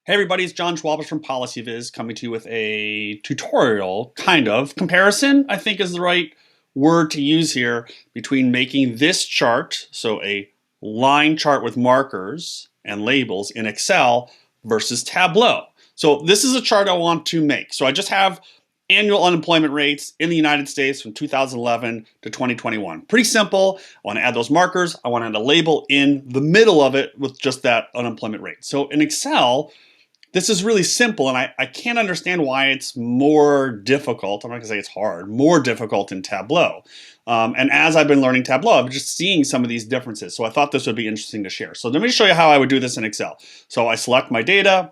Hey everybody, it's John Schwabers from PolicyViz coming to you with a tutorial, kind of, comparison, I think is the right word to use here, between making this chart, so a line chart with markers and labels in Excel versus Tableau. So this is a chart I want to make. So I just have annual unemployment rates in the United States from 2011 to 2021. Pretty simple. I want to add those markers. I want to add a label in the middle of it with just that unemployment rate. So in Excel, this is really simple, and I can't understand why it's more difficult. I'm not gonna say it's hard, more difficult in Tableau. And as I've been learning Tableau, I'm just seeing some of these differences. So I thought this would be interesting to share. So let me show you how I would do this in Excel. So I select my data,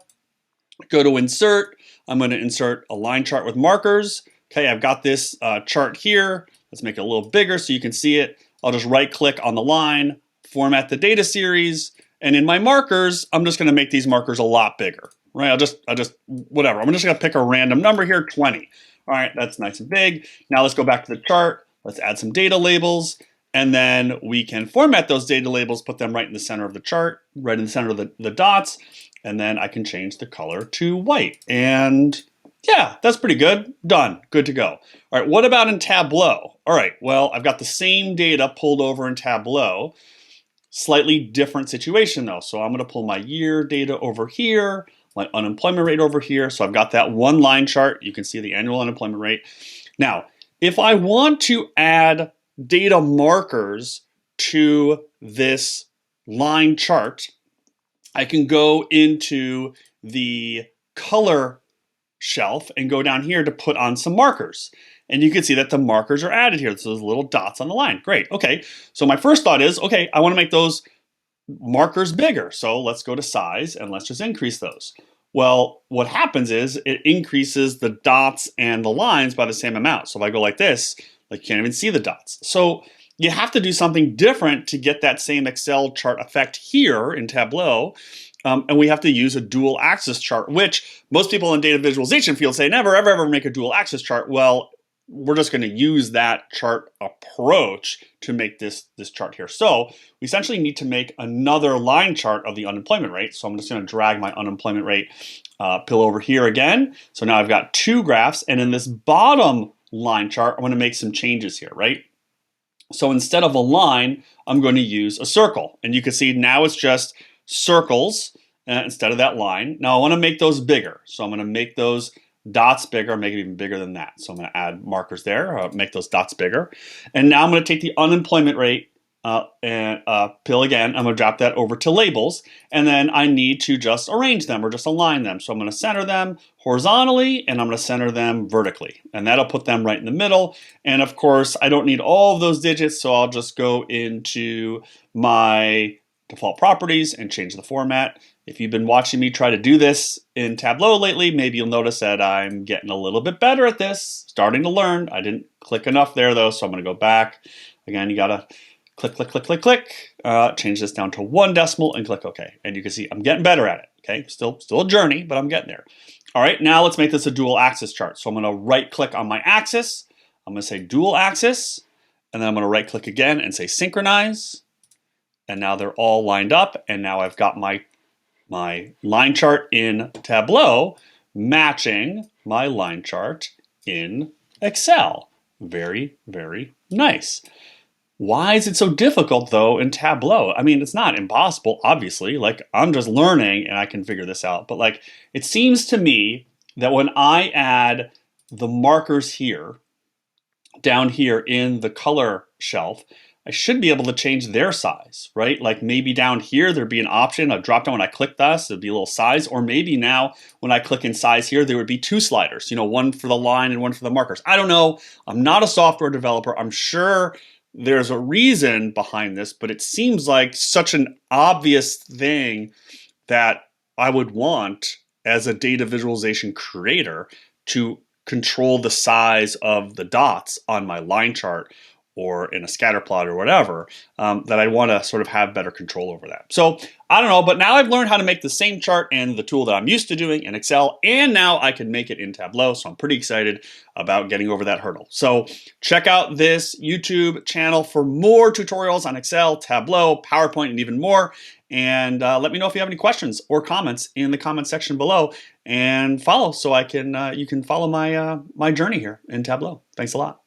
go to insert. I'm gonna insert a line chart with markers. Okay, I've got this chart here. Let's make it a little bigger so you can see it. I'll just right click on the line, format the data series, and in my markers, I'm just gonna make these markers a lot bigger. Right, I'll just, whatever. I'm just gonna pick a random number here, 20. All right, that's nice and big. Now let's go back to the chart. Let's add some data labels, and then we can format those data labels, put them right in the center of the chart, right in the center of the dots, and then I can change the color to white. And yeah, that's pretty good. Done, good to go. All right, what about in Tableau? All right, well, I've got the same data pulled over in Tableau. Slightly different situation though. So I'm gonna pull my year data over here, my unemployment rate over here. So I've got that one line chart. You can see the annual unemployment rate. Now, if I want to add data markers to this line chart, I can go into the color shelf and go down here to put on some markers. And you can see that the markers are added here. So those little dots on the line. Great. Okay. So my first thought is, okay, I want to make those markers bigger. So let's go to size and let's just increase those. Well, what happens is it increases the dots and the lines by the same amount. So if I go like this, like you can't even see the dots. So you have to do something different to get that same Excel chart effect here in Tableau. And we have to use a dual axis chart, which most people in data visualization field say never, ever, ever make a dual axis chart. Well, we're just going to use that chart approach to make this chart here. So we essentially need to make another line chart of the unemployment rate. So I'm just going to drag my unemployment rate pill over here again. So now I've got two graphs, and in this bottom line chart, I'm going to make some changes here, right? So instead of a line, I'm going to use a circle. And you can see now it's just circles instead of that line. Now I want to make those bigger. So I'm going to make those dots bigger, make it even bigger than that. So I'm going to add markers there, make those dots bigger. And now I'm going to take the unemployment rate and pill again. I'm going to drop that over to labels. And then I need to just arrange them or just align them. So I'm going to center them horizontally and I'm going to center them vertically. And that'll put them right in the middle. And of course, I don't need all of those digits. So I'll just go into my default properties and change the format. If you've been watching me try to do this in Tableau lately, maybe you'll notice that I'm getting a little bit better at this, starting to learn. I didn't click enough there though, so I'm gonna go back. Again, you gotta click, click, click, click, click, change this down to 1 decimal and click OK. And you can see I'm getting better at it, okay? Still a journey, but I'm getting there. All right, now let's make this a dual axis chart. So I'm gonna right click on my axis, I'm gonna say dual axis, and then I'm gonna right click again and say synchronize. And now they're all lined up, and now I've got my line chart in Tableau matching my line chart in Excel. Very, very nice. Why is it so difficult though in Tableau? I mean, it's not impossible, obviously. Like, I'm just learning and I can figure this out. But like, it seems to me that when I add the markers here, down here in the color shelf, I should be able to change their size, right? Like maybe down here, there'd be an option, a drop down when I click this, there'd be a little size, or maybe now when I click in size here, there would be 2 sliders, you know, one for the line and one for the markers. I don't know. I'm not a software developer. I'm sure there's a reason behind this, but it seems like such an obvious thing that I would want as a data visualization creator to control the size of the dots on my line chart or in a scatter plot or whatever, that I want to sort of have better control over that. So I don't know, but now I've learned how to make the same chart in the tool that I'm used to doing in Excel, and now I can make it in Tableau. So I'm pretty excited about getting over that hurdle. So check out this YouTube channel for more tutorials on Excel, Tableau, PowerPoint, and even more. And let me know if you have any questions or comments in the comment section below, and follow so I can you can follow my my journey here in Tableau. Thanks a lot.